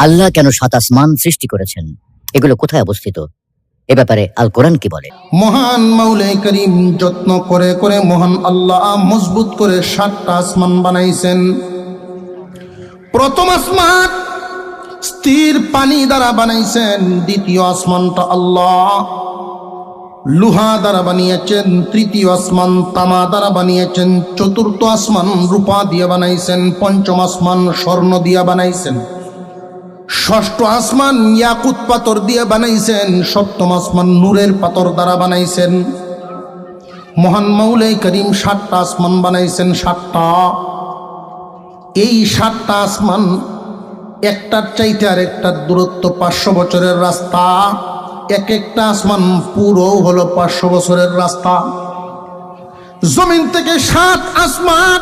আল্লাহ কেন 7 আসমান সৃষ্টি করেছেন, এগুলো কোথায় অবস্থিত, এ ব্যাপারে আল কোরআন কি বলে? মহান মাওলা করিম যত্ন করে করে মহান আল্লাহ মজবুত করে 7টা আসমান বানাইছেন। প্রথম আসমান স্থির পানি দ্বারা বানাইছেন, দ্বিতীয় আসমানটা আল্লাহ লোহা দ্বারা বানিয়েছেন, তৃতীয় আসমান তামা দ্বারা বানিয়েছেন, চতুর্থ আসমান রূপা দিয়ে বানাইছেন, পঞ্চম আসমান স্বর্ণ দিয়ে বানাইছেন, ষষ্ঠ আসমান ইয়াকুত পাথর দিয়ে বানাইছেন, সপ্তম আসমান নূরের পাথর দ্বারা বানাইছেন। মহান মাওলা করিম 7টা আসমান বানাইছেন। 7টা, এই 7টা আসমান একটার চাইতে আর একটার দূরত্ব 500 বছরের রাস্তা। এক একটা আসমান পুরো হলো 500 বছরের রাস্তা। জমিন থেকে 7 আসমান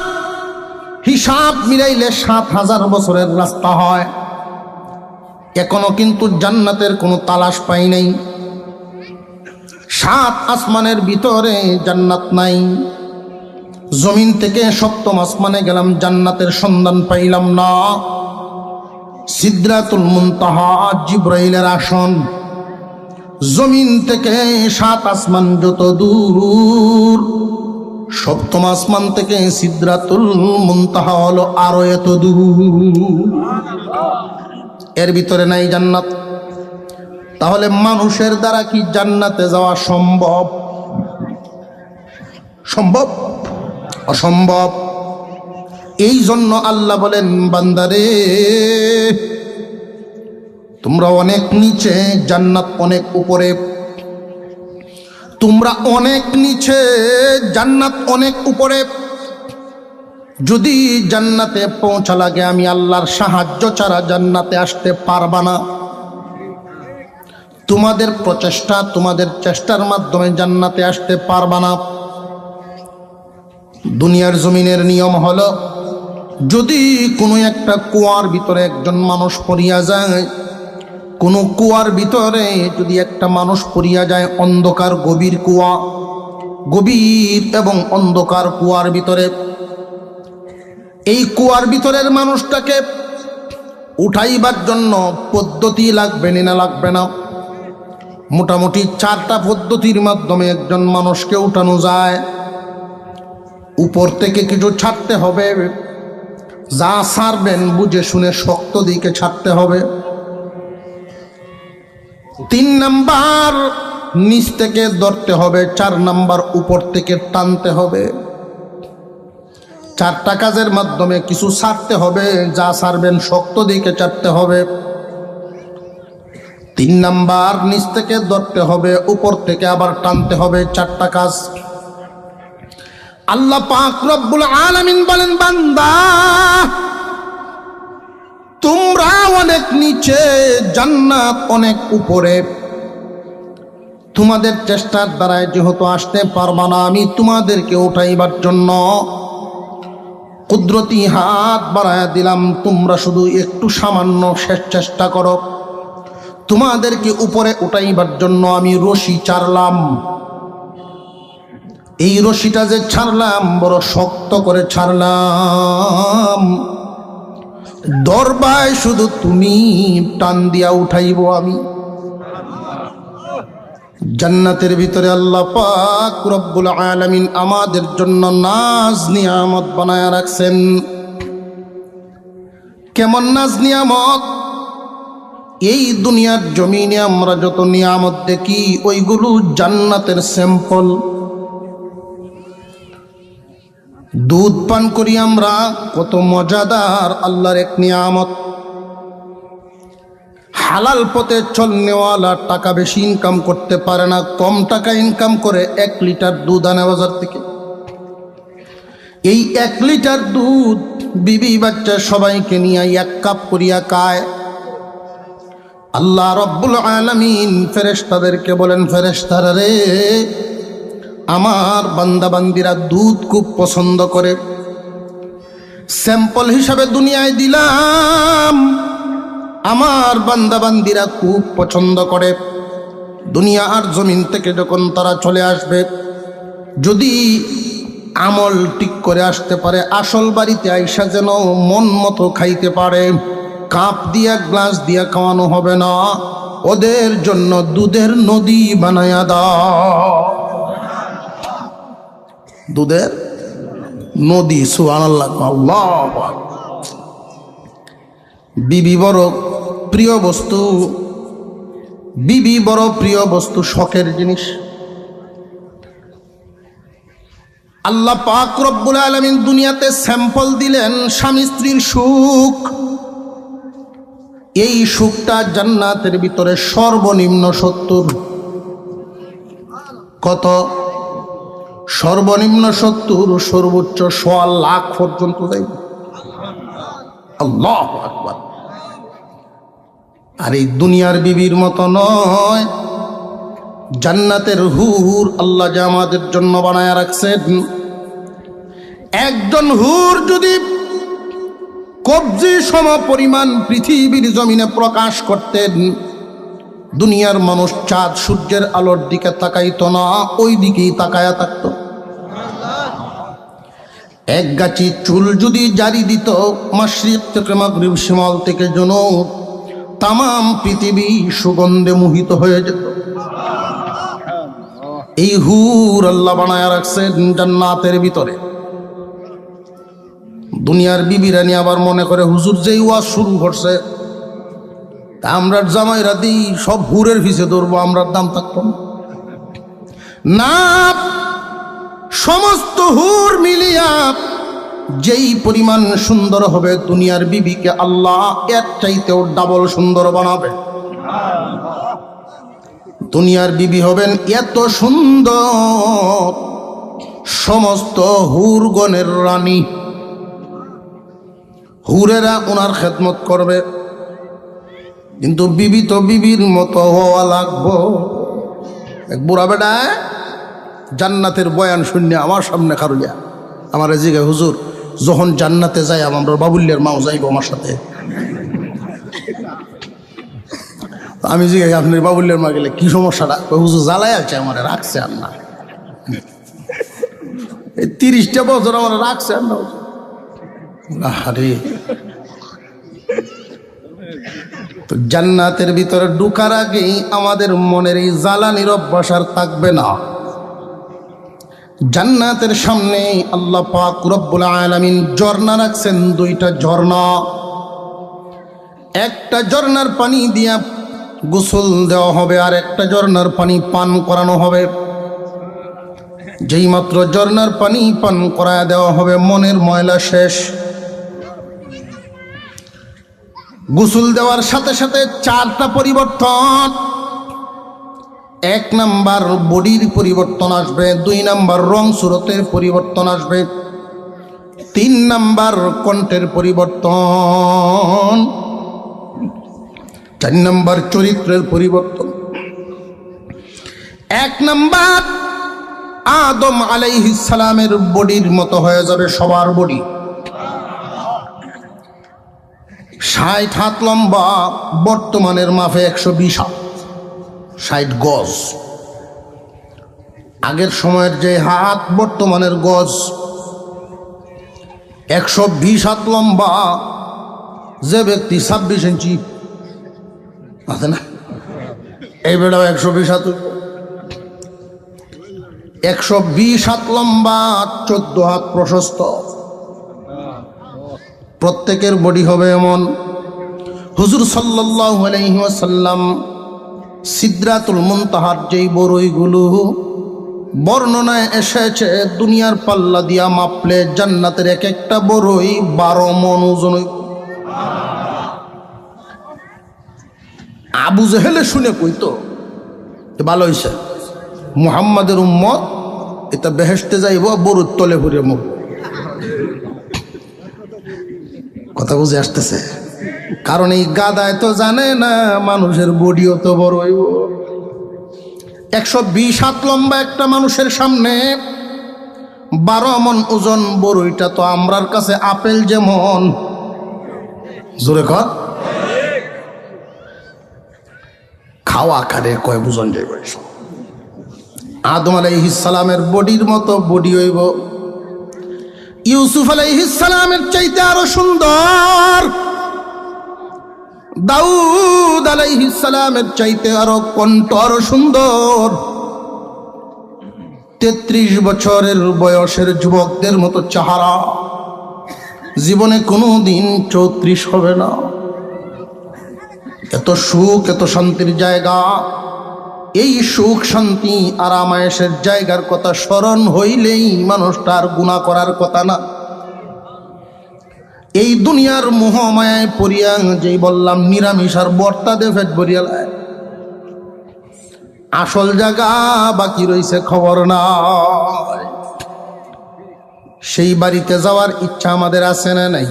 হিসাব মিলাইলে 7000 বছরের রাস্তা হয়। এখনো কিন্তু জান্নাতের কোনো তালাশ পাই নাই। 7 আসমানের ভিতরে জান্নাত নাই। জমিন থেকে 7ম আসমানে গেলাম, জান্নাতের সন্ধান পাইলাম না। সিদরাতুল মুনতাহা জিবরাইলের আসন। জমিন থেকে 7 আসমান যত দূর, 7ম আসমান থেকে সিদরাতুল মুনতাহা হলো আরো এত দূর। এর ভিতরে নাই জান্নাত। তাহলে মানুষের দ্বারা কি জান্নাতে যাওয়া সম্ভব? সম্ভব? অসম্ভব। এই জন্য আল্লাহ বলেন, বান্দারে তোমরা অনেক নিচে, জান্নাত অনেক উপরে। তোমরা অনেক নিচে, জান্নাত অনেক উপরে। যদি জান্নাতে পৌঁছা লাগে, আমি আল্লাহর সাহায্য ছাড়া জান্নাতে আসতে পারবা না। তোমাদের প্রচেষ্টা, তোমাদের চেষ্টার মাধ্যমে জান্নাতে আসতে পারবা না। দুনিয়ার জমিনের নিয়ম হলো, যদি কোনো একটা কুয়ার ভিতরে একজন মানুষ পড়িয়া যায়, কোনো কুয়ার ভিতরে যদি একটা মানুষ পড়িয়া যায়, অন্ধকার গভীর কুয়া, গভীর এবং অন্ধকার কুয়ার ভিতরে, এই কুয়ার ভিতরের মানুষটাকে উঠাইবার জন্য পদ্ধতি লাগবে না? লাগবে না? মোটামুটি 4টা পদ্ধতির মাধ্যমে একজন মানুষকে উঠানো যায়। উপর থেকে কিছু ছাড়তে হবে, যা ছাড়বেন বুঝে শুনে শক্ত দিকে ছাড়তে হবে। 3 নাম্বার নিচ থেকে ধরতে হবে, 4 নাম্বার উপর থেকে টানতে হবে। 4টা কাজের মাধ্যমে কিছু ছাড়তে হবে, যা ছাড়বেন শক্ত দিকে ছাড়তে হবে। 3 নাম্বার নিচ থেকে ধরতে হবে, উপর থেকে আবার টানতে হবে। 4টা কাজ। আল্লাহ পাক রব্বুল আলামিন বলেন, বান্দা তোমরা অনেক নিচে, জান্নাত অনেক উপরে। তোমাদের চেষ্টার দ্বারাই যেহেতু আসতে পারবা না, আমি তোমাদেরকে উঠাইবার জন্য কুদরতি হাত বাড়ায়া দিলাম। তোমরা শুধু একটু সামান্য শেষ চেষ্টা করো। তোমাদেরকে উপরে উঠাইবার জন্য আমি রশি ছাড়লাম। এই রশিটা যে ছাড়লাম, বড় শক্ত করে ছাড়লাম। দরবায় শুধু তুমি, টান দিয়া উঠাইব আমি। জান্নাতের ভিতরে আল্লাহ পাক রব্বুল আলামিন আমাদের জন্য নাজ নিয়ামত বানায়া রাখছেন। কেমন নাজ নিয়ামত? এই দুনিয়ার জমিনে আমরা যত নিয়ামত দেখি, ওইগুলো জান্নাতের স্যাম্পল। দুধ পান করি আমরা, কত মজাদার, আল্লাহর এক নিয়ামত। হালাল পথে চলনেওয়ালা টাকা বেশি ইনকাম করতে পারে না, কম টাকা ইনকাম করে 1 লিটার দুধ আনে বাজার থেকে। এই 1 লিটার দুধ বিবি বাচ্চা সবাইকে নিয়ে 1 কাপ করিয়া খায়। আল্লাহ রব্বুল আলামিন ফেরেশতাদেরকে বলেন, ফেরেশতারা রে, আমার বান্দা বান্দিরা দুধ খুব পছন্দ করে, স্যাম্পল হিসাবে দুনিয়ায় দিলাম। আমার বান্দা বান্দিরা খুব পছন্দ করে। দুনিয়া আর জমিন থেকে যখন তারা চলে আসবে, যদি আমল ঠিক করে আসতে পারে, আসল বাড়িতে আইসা যেন মন মতো খাইতে পারে। কাপ দিয়া গ্লাস দিয়া খাওয়ানো হবে না, ওদের জন্য দুধের নদী বানায়া দাও। দুধের নদী, সুবহানাল্লাহ, আল্লাহু আকবার। বিবি বড় প্রিয় বস্তু, বিবি বড় প্রিয় বস্তু, শখের জিনিস। আল্লাহ পাক রব্বুল আলামিন দুনিয়াতে স্যাম্পল দিলেন স্বামী স্ত্রীর সুখ। এই সুখটা জান্নাতের ভিতরে সর্বনিম্ন 70। কত? সর্বনিম্ন 70, সর্বোচ্চ 1.25 লাখ পর্যন্ত যাইবে। আল্লাহু আকবার। আর এই দুনিয়ার বিবির মতো নয়, জান্নাতের হুর আল্লাহ যে আমাদের জন্য বানায় রাখছেন। একজন হুর যদি কবজি সম পরিমাণ পৃথিবীর জমিনে প্রকাশ করতেন, দুনিয়ার মানুষ চাঁদ সূর্যের আলোর দিকে তাকাইতো না, ওই দিকেই তাকায়া থাকতো। এক গাছি চুল যদি জারি দিত মাশরিক থেকে মাগরিব, শিমাল থেকে জুনুব, তামাম পৃথিবী সুগন্ধে মোহিত হয়ে যেত। এই হুর আল্লাহ বানায় রাখছেন জান্নাতের ভিতরে। দুনিয়ার বিবিরা নিয়ে আবার মনে করে হুজুর যেই ওয়াজ শুরু করছে, আমরা জামাইরা দিই সব হুরের পিছে ধরবো, আমরার দাম থাকতো না। সমস্ত হুর মিলিয়া যেই পরিমাণ সুন্দর হবে, দুনিয়ার বিবিকে আল্লাহ এর চাইতেও ডাবল সুন্দর বানাবে। দুনিয়ার বিবি হবেন এত সুন্দর, সমস্ত হুরগণের রানী। হুরেরা ওনার খেদমত করবে, কিন্তু বিবি তো বিবির মতো হওয়া লাগবো। এক বুড়া বেটা জান্নাতের বয়ান শুনে আমার সামনে খারুলিয়া আমার জিগে, হুজুর যখন জান্নাতে যাই আমরা বাবুল্যের মাও যাইব আমার সাথে। আমি জিগে, আপনার বাবুল্যের মা গেলে কি সমস্যাটা? হুজুর জ্বালাই আছে, আমার রাখছে আর না, 30টা বছর আমার রাখছে আর না। আরে তো জান্নাতের ভিতরে ঢুকার আগেই আমাদের মনের এই জ্বালানির অভ্যাস আর থাকবে না। জান্নাতের সামনে আল্লাহ পাক রব্বুল আলামিন ঝর্ণা রাখছেন, 2টা ঝর্ণা। একটা ঝর্ণার পানি দিয়া গোসল দেওয়া হবে, আর একটা ঝর্ণার পানি পান করানো হবে। যেই মাত্র ঝর্ণার পানি পান করায় দেওয়া হবে, মনের ময়লা শেষ। গোসল দেওয়ার সাথে সাথে 4টা পরিবর্তন। 1 নাম্বার বডির পরিবর্তন আসবে, 2 নাম্বার রং সুরতের পরিবর্তন আসবে, 3 নাম্বার কণ্ঠের পরিবর্তন, 4 নাম্বার চরিত্রের পরিবর্তন। 1 নাম্বার আদম আলাইহিস সালামের বডির মতো হয়ে যাবে সবার বডি। 60 হাত লম্বা, বর্তমানের মাপে 120 হাত, 60 গজ। আগের সময়ের যে হাত, বর্তমানের গজ। 120 হাত লম্বা যে ব্যক্তি 26 ইঞ্চি আছে না, এই বেড়াও 120 হাত। 120 হাত লম্বা, 14 হাত প্রশস্ত। প্রত্যেকের বডি হবে এমন। হুজুর সাল্লাল্লাহু আলাইহি ওয়াসাল্লাম সিদরাতুল মুনতাহার যেই বড়ইগুলো বর্ণনায় এসেছে, দুনিয়ার পাল্লা দিয়া মাপলে জান্নাতের এক একটা বড়ই 12 মণ ওজন। আবু জেহেলে শুনে কইতো ভালো হইছে, মুহাম্মাদের উম্মত এটা বেহেশতে যাইব বড়ুর তলে ভরে মুখ। কথা বুঝে আসতেছে? কারণ এই গাদায় তো জানে না মানুষের বডিও তো বড় হইব। 120 হাত লম্বা একটা মানুষের সামনে 12 মণ ওজন বড়ইটা তো আমরার কাছে আপেল যেমন। জোরে কর, খাওয়া খারে কয় বুঝন যাইব। আদম আলাইহিস সালামের বডির মতো বডি হইব। ইউসুফ আলাইহিস সালামের চাইতে আরো সুন্দর। দাউদ আলাইহিস সালামের চাইতে আরো কণ্ঠ আরো সুন্দর। 33 বছরের বয়সের যুবকদের মতো চেহারা, জীবনে কোনো দিন 34 হবে না। এত সুখ, এত শান্তির জায়গা। এই সুখ, শান্তি, আরাম আয়েশের জায়গার কথা স্মরণ হইলেই মানুষটার গুনাহ করার কথা না। এই দুনিয়ার মোহমায়ায় পড়িয়া, যেই বললাম নিরামিষ আর বর্তা দে ফেট ভরিয়া লায়, আসল জায়গা বাকি রইছে খবর নাই। সেই বাড়িতে যাওয়ার ইচ্ছা আমাদের আছে না নাই?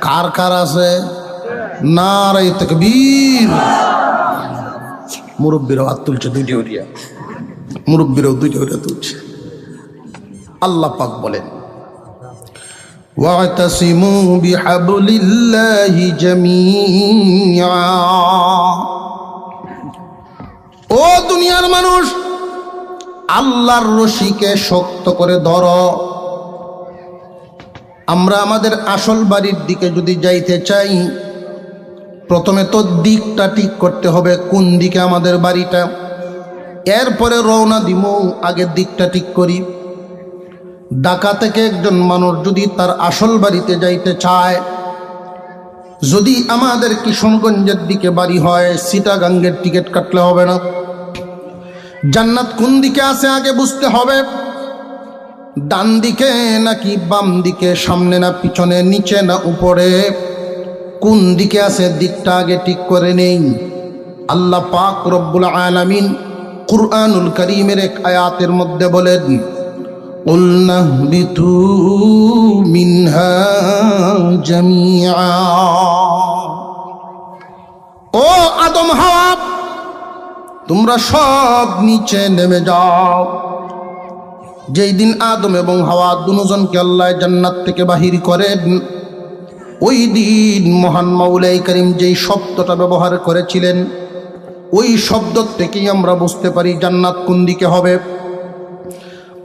কার কার আছে? নারায়ে তাকবীর। মুরব্বীরাও হাত তুলছে, দুইটা উড়িয়া, মুরব্বীরাও দুইটা উড়িয়া তুলছে। আল্লাহ পাক বলেন, ওয়াতাসিমু বিহাবলিল্লাহি জামিআ। ও দুনিয়ার মানুষ, আল্লাহর রশিকে শক্ত করে ধরো। আমরা আমাদের আসল বাড়ির দিকে যদি যাইতে চাই, প্রথমে তো দিকটা ঠিক করতে হবে, কোন দিকে আমাদের বাড়িটা। এরপরে রওনা দিব, আগের দিকটা ঠিক করি। ঢাকা থেকে একজন মানুষ যদি তার আসল বাড়িতে যাইতে চায়, যদি আমাদের কিশোরগঞ্জের দিকে বাড়ি হয়, চিটাগাঙ্গের টিকিট কাটলে হবে না। জান্নাত কোন দিকে আছে আগে বুঝতে হবে। ডান দিকে নাকি বাম দিকে, সামনে না পিছনে, নিচে না উপরে, কোন দিকে আছে দিকটা আগে ঠিক করে নেই। আল্লাহ পাক রব্বুল আলামিন কুরআনুল কারীমের এক আয়াতের মধ্যে বলেন, কুলনা বিতু মিনহা জামিআ। ও আদম হাওয়া, তোমরা সব নিচে নেমে যাও। যেই দিন আদম এবং হাওয়া দুজনকে আল্লাহ জান্নাত থেকে বাহির করেন, ওই দিন মহান মাওলাই করিম যেই শব্দটা ব্যবহার করেছিলেন, ওই শব্দ থেকেই আমরা বুঝতে পারি জান্নাত কোন দিকে হবে।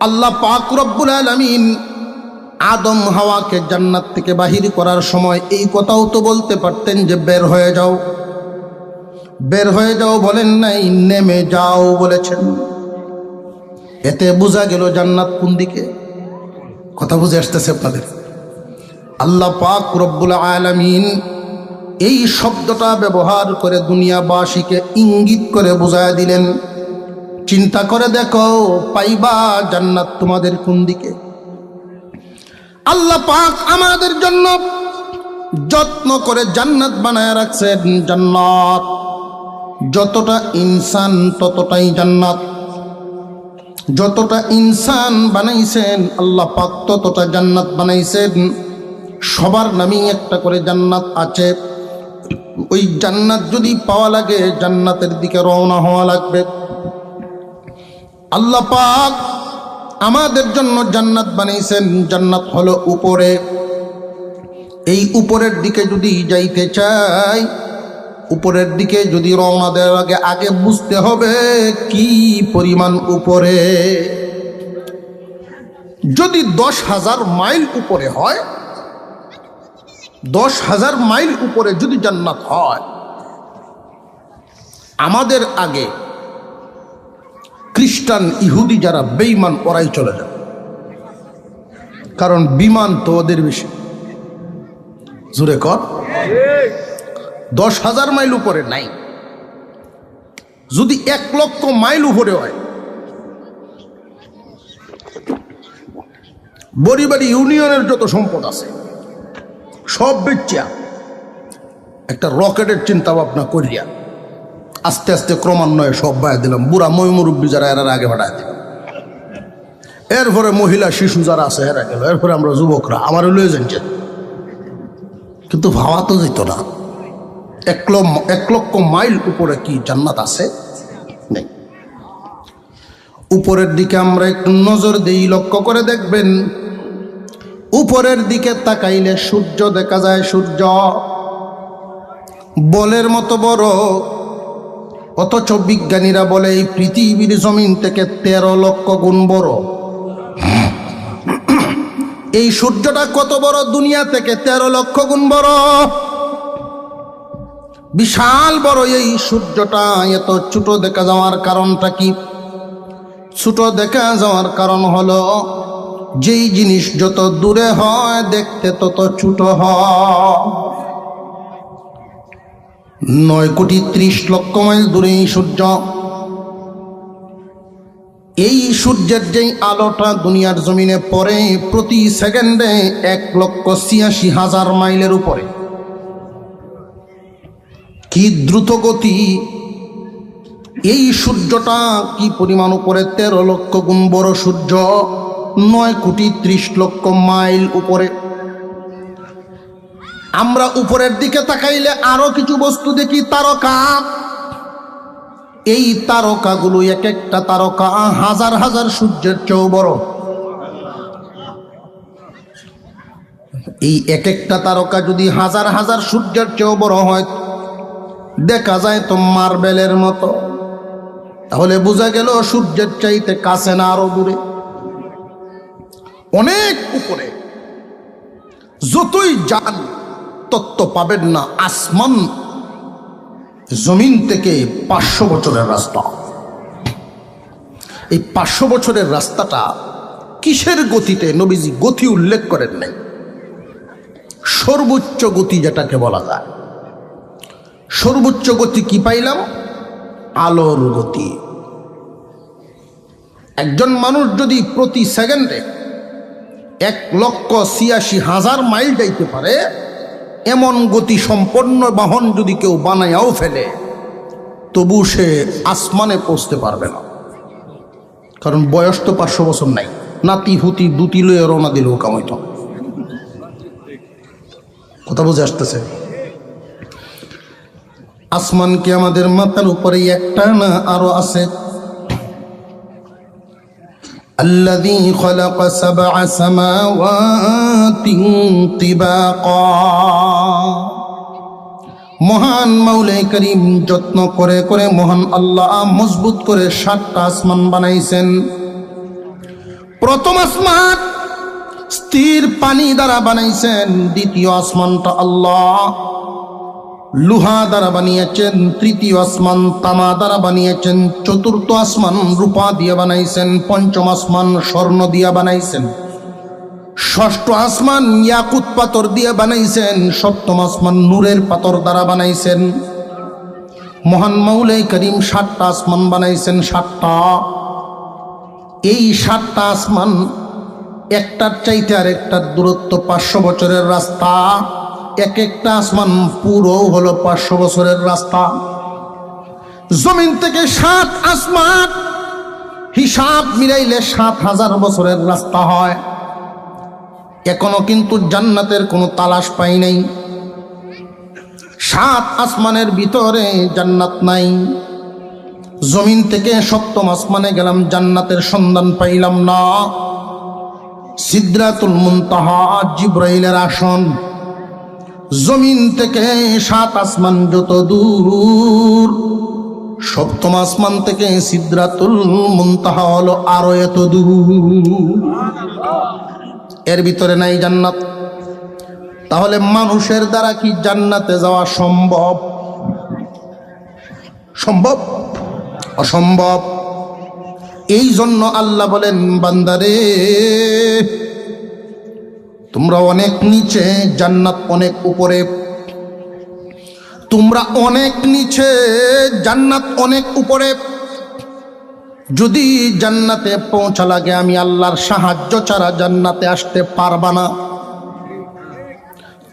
আল্লাহ পাক রব্বুল আলামিন আদম হাওয়াকে জান্নাত থেকে বাহির করার সময় এই কথাও তো বলতে পারতেন যে বের হয়ে যাও। বের হয়ে যাও বলেন নাই, নেমে যাও বলেছেন। এতে বোঝা গেল জান্নাত কোন দিকে। কথা বুঝে আসতেছে আপনাদের? আল্লাহ পাক রব্বুল আলামিন এই শব্দটা ব্যবহার করে দুনিয়াবাসীকে ইঙ্গিত করে বুঝায় দিলেন, চিন্তা করে দেখো, পাইবা জান্নাত তোমাদের কোন দিকে। আল্লাহ পাক আমাদের জন্য যত্ন করে জান্নাত বানায় রাখছেন। জান্নাত যতটা ইনসান ততটাই জান্নাত। যতটা ইনসান বানাইছেন আল্লাহ পাক ততটা জান্নাত বানাইছেন। সবার নামেই একটা করে জান্নাত আছে। ওই জান্নাত যদি পাওয়া লাগে, জান্নাতের দিকে রওনা হওয়া লাগবে। আল্লাহ পাক আমাদের জন্য জান্নাত বানাইছেন। জান্নাত হলো উপরে। এই উপরের দিকে যদি যাইতে চাই, উপরের দিকে যদি রওনা দেওয়ার আগে আগে বুঝতে হবে কি পরিমাণ উপরে। যদি 10,000 মাইল উপরে হয়, 10,000 মাইল উপরে যদি জান্নাত হয়, আমাদের আগে খ্রিস্টান ইহুদি যারা বেঈমান ওরাই চলে যাবে, কারণ বিমান তো ওদের বেশি। জোরে কর, 10,000 মাইল উপরে নাই। যদি 1 লক্ষ মাইল উপরে হয়, বড়িবাড়ি ইউনিয়নের যত সম্পদ আছে সব বেচিয়া একটা রকেটের চিন্তা ভাবনা করিয়া আস্তে আস্তে ক্রমান্বয়ে সব বায়া দিলাম। বুড়া মই মুরব্বী যারা এরা আগে বাড়ায় দিলাম। এরপরে মহিলা শিশু যারা আছে এরা গেল। এরপরে আমরা যুবকরা আমার লয়ে যাচ্ছে, কিন্তু ভাবা তো যেত না 1 লক্ষ মাইল উপরে কি জান্নাত আছে? নেই। উপরের দিকে আমরা একটু নজর দেই, লক্ষ্য করে দেখবেন উপরের দিকে তাকাইলে সূর্য দেখা যায়। সূর্য বলের মতো বড়, অথচ বিজ্ঞানীরা বলে এই পৃথিবীর জমিন থেকে 13 লক্ষ গুণ বড়। এই সূর্যটা কত বড়? দুনিয়া থেকে 13 লক্ষ গুণ বড়। বিশাল বড় এই সূর্যটা এত ছোট দেখা যাওয়ার কারণটা কি? ছোট দেখা যাওয়ার কারণ হলো যেই জিনিস যত দূরে হয় দেখতে তত ছোট হয়। 9,30,00,000 মাইল দূরে এই সূর্য। এই সূর্যের যেই আলোটা দুনিয়ার জমিনে পড়ে প্রতি সেকেন্ডে 1,86,000 মাইলের উপরে। কি দ্রুত গতি! এই সূর্যটা কি পরিমাণ উপরে? 13 লক্ষ গুণ বড় সূর্য, 9,30,00,000 মাইল উপরে। আমরা উপরের দিকে তাকাইলে আরো কিছু বস্তু দেখি, তারকা। এই তারকাগুলো এক একটা তারকা হাজার হাজার সূর্যের চেয়েও বড়। এই এক একটা তারকা যদি হাজার হাজার সূর্যের চেয়েও বড় হয়, দেখা যায় তো মার্বেলের মতো, তাহলে বোঝা গেল সূর্যের চাইতে কাছে না আরো দূরে, অনেক উপরে। যতই যান তত্ত্ব পাবেন না। আসমান জমিন থেকে 500 বছরের রাস্তা। এই 500 বছরের রাস্তাটা কিসের গতিতে? নবীজি গতি উল্লেখ করেন নাই। সর্বোচ্চ গতি যেটাকে বলা যায়, সর্বোচ্চ গতি কি পাইলাম? আলোর গতি। একজন মানুষ যদি প্রতি সেকেন্ডে 1,86,000 মাইল যাইতে পারে, এমন গতি সম্পন্ন বাহন যদি কেউ বানায়াও ফেলে, তবু সে আসমানে পৌঁছতে পারবে না। কারণ বয়স তো 500 বছর নাই। নাতি হুতি দুটি লয়ে রওনা দিলেও কামাইত। কথা বুঝে আসতেছে? আসমান কি আমাদের মাথার উপরে একটা না আরো আছে? الذي خلق 7 سماوات طباقا। মহান মাওলাই করিম যত্ন করে করে মহান আল্লাহ মজবুত করে 7টা আসমান বানাইছেন। প্রথম আসমান স্থির পানি দ্বারা বানাইছেন, দ্বিতীয় আসমানটা আল্লাহ লোহা দ্বারা বানিয়েছেন, তৃতীয় আসমান তামা দ্বারা বানিয়েছেন, চতুর্থ আসমান রূপা দিয়ে বানাইছেন, পঞ্চম আসমান স্বর্ণ দিয়ে বানাইছেন, ষষ্ঠ আসমান ইয়াকুত পাথর দিয়ে বানাইছেন, সপ্তম আসমান নূরের পাথর দ্বারা বানাইছেন। মহান মাওলাই করিম 7টা আসমান বানাইছেন। 7টা। এই 7টা আসমান একটার চাইতে আর একটার দূরত্ব 500 বছরের রাস্তা। এক একটা আসমান পুরো হলো 500 বছরের রাস্তা। জমিন থেকে 7 আসমান হিসাব মিলাইলে 7,000 বছরের রাস্তা হয়। এখনো কিন্তু জান্নাতের কোনো তালাশ পাই নাই। 7 আসমানের ভিতরে জান্নাত নাই। জমিন থেকে 7ম আসমানে গেলাম, জান্নাতের সন্ধান পাইলাম না। সিদরাতুল মুনতাহা জিবরাইলের আসন। জমিন থেকে 7 আসমান যত দূর, 7ম আসমান থেকে সিদরাতুল মুনতাহা হলো আরো এত দূর। এর ভিতরে নাই জান্নাত। তাহলে মানুষের দ্বারা কি জান্নাতে যাওয়া সম্ভব? সম্ভব? অসম্ভব। এই জন্য আল্লাহ বলেন, বান্দারে তোমরা অনেক নিচে, জান্নাত অনেক উপরে। তোমরা অনেক নিচে, জান্নাত অনেক উপরে। যদি জান্নাতে পৌঁছা লাগে, আমি আল্লাহর সাহায্য ছাড়া জান্নাতে আসতে পারবা না।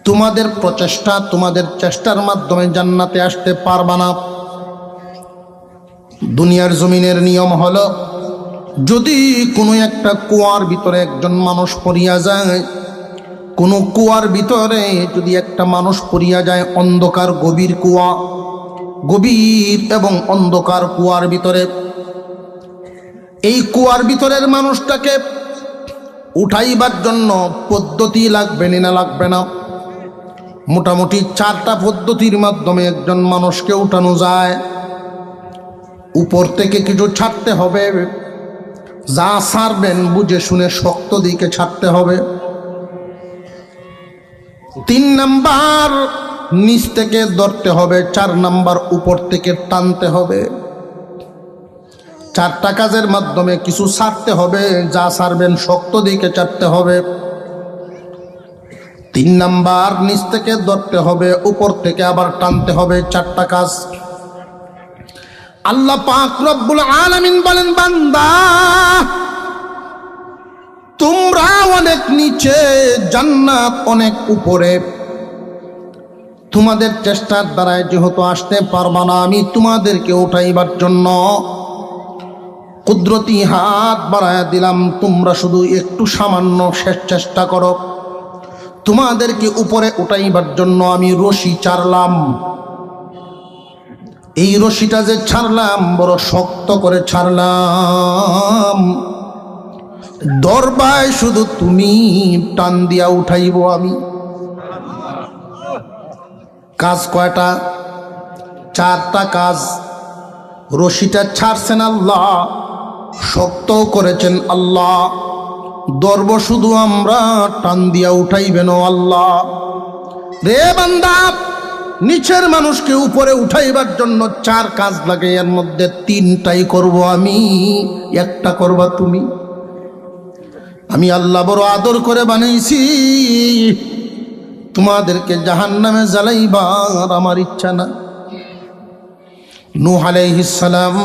তোমাদের প্রচেষ্টা, তোমাদের চেষ্টার মাধ্যমে জান্নাতে আসতে পারবা না। দুনিয়ার জমিনের নিয়ম হলো, যদি কোনো একটা কুয়ার ভিতরে একজন মানুষ পড়িয়া যায়, কোনো কুয়ার ভিতরে যদি একটা মানুষ পড়িয়া যায়, অন্ধকার গভীর কুয়া, গভীর এবং অন্ধকার কুয়ার ভিতরে, এই কুয়ার ভিতরের মানুষটাকে উঠাইবার জন্য পদ্ধতি লাগবে না লাগবে না? মোটামুটি 4টা পদ্ধতির মাধ্যমে একজন মানুষকে উঠানো যায়। উপর থেকে কিছু ছাড়তে হবে, যা ছাড়বেন বুঝে শুনে শক্ত দিকে ছাড়তে হবে। 3 নাম্বার, নিচ থেকে ধরতে হবে, 4 নাম্বার উপর থেকে টানতে হবে। 4টা কাজের মাধ্যমে কিছু ছাড়তে হবে, যা ছাড়বেন শক্ত দিকে ছাড়তে হবে। 3 নাম্বার নিচ থেকে ধরতে হবে, উপর থেকে আবার টানতে হবে। 4টা কাজ। আল্লাহ পাক রব্বুল আলামিন বলেন, বান্দা তোমরা অনেক নিচে, জান্নাত অনেক উপরে। তোমাদের চেষ্টার দ্বারায় যেহেতু আসতে পারবা না, আমি তোমাদেরকে উঠাইবার জন্য কুদরতি হাত বাড়ায়া দিলাম। তোমরা শুধু একটু সামান্য শেষ চেষ্টা করো। তোমাদেরকে উপরে উঠাইবার জন্য আমি রশি ছাড়লাম। এই রশিটা যে ছাড়লাম, বড় শক্ত করে ছাড়লাম। দরবায় শুধু তুমি, টান দিয়া উঠাইব আমি। কাজ কয়টা? 4টা কাজ। রশিটা ছাড়ছেন আল্লাহ, শক্ত করেছেন আল্লাহ। দরব শুধু আমরা, টান দিয়া উঠাইবেন আল্লাহ। রে বান্দা, নিচের মানুষকে উপরে উঠাইবার জন্য 4 কাজ লাগে, এর মধ্যে 3টাই করব আমি, 1টা করবা তুমি। আমি আল্লাহ বড় আদর করে বানাইছি। তোমাদেরকে জাহান্নামে জ্বালাইবার আমার ইচ্ছা না। নূহ আলাইহিস সালাম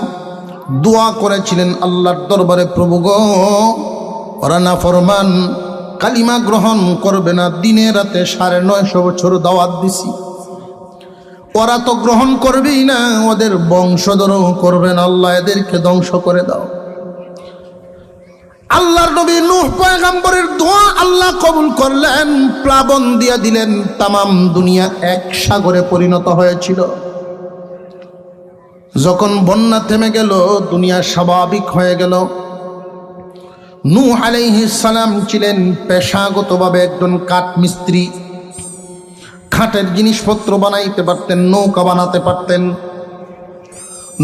দোয়া করেছিলেন আল্লাহর দরবারে, প্রভু গো, ওরা নাফরমান, কালিমা গ্রহণ করবে না। দিনে রাতে 950 বছর দাওয়াত দিছি, ওরা তো গ্রহণ করবেই না, ওদের বংশধরও করবে না। আল্লাহ এদেরকে ধ্বংস করে দাও। আল্লাহর নবী নূহ পয়গম্বরের দোয়া আল্লাহ কবুল করলেন, প্লাবন দিয়া দিলেন। তামাম দুনিয়া এক সাগরে পরিণত হয়েছিল। যখন বন্যা থেমে গেল, দুনিয়া স্বাভাবিক হয়ে গেল। নূহ আলাইহিস সালাম ছিলেন পেশাগতভাবে একজন কাঠ মিস্ত্রি। কাঠের জিনিসপত্র বানাইতে পারতেন, নৌকা বানাতে পারতেন।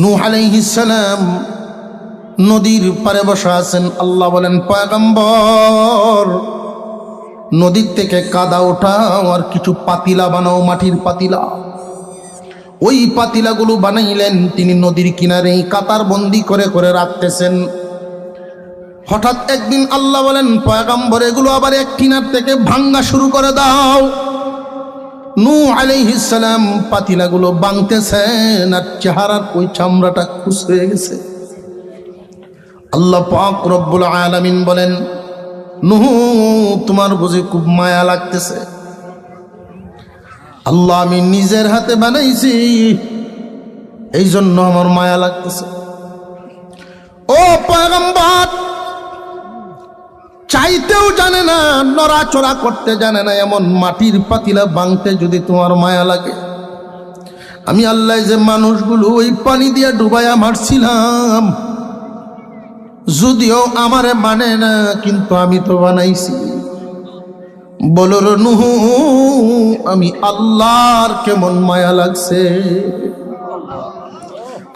নূহ আলাইহিস সালাম নদীর পারে বসে আছেন। আল্লাহ বলেন, পয়গম্বর, নদীর থেকে কাদা ওঠাও আর কিছু পাতিলা বানাও, মাটির পাতিলা। ওই পাতিলাগুলো বানাইলেন। তিনি নদীর কিনারেই কাতার বন্দি করে করে রাখতেছেন। হঠাৎ একদিন আল্লাহ বলেন, পয়গম্বর, এগুলো আবার এক কিনার থেকে ভাঙ্গা শুরু করে দাও। নূহ আলাইহিস সালাম পাতিলাগুলো ভাঙতেছেন, আর চেহারার ওই চামড়াটা খুশ হয়ে গেছে। আল্লাহ পাক রব্বুল আলামিন বলেন, নূহ, তোমার বুঝি খুব মায়া লাগতেছে? আল্লাহ, আমি নিজের হাতে বানাইছি, এই জন্য আমার মায়া লাগতেছে। ও পয়গম্বর, চাইতেও জানে না, নড়াচড়া করতে জানে না, এমন মাটির পাতিলা ভাঙতে যদি তোমার মায়া লাগে? আমি আল্লাহ যে মানুষগুলো ওই পানি দিয়ে ডুবাইয়া মারছিলাম, যদিও আমারে মানে না, কিন্তু আমি তো বানাইছি। বলো নূহ, আমি আল্লাহর কেমন মায়া লাগছে।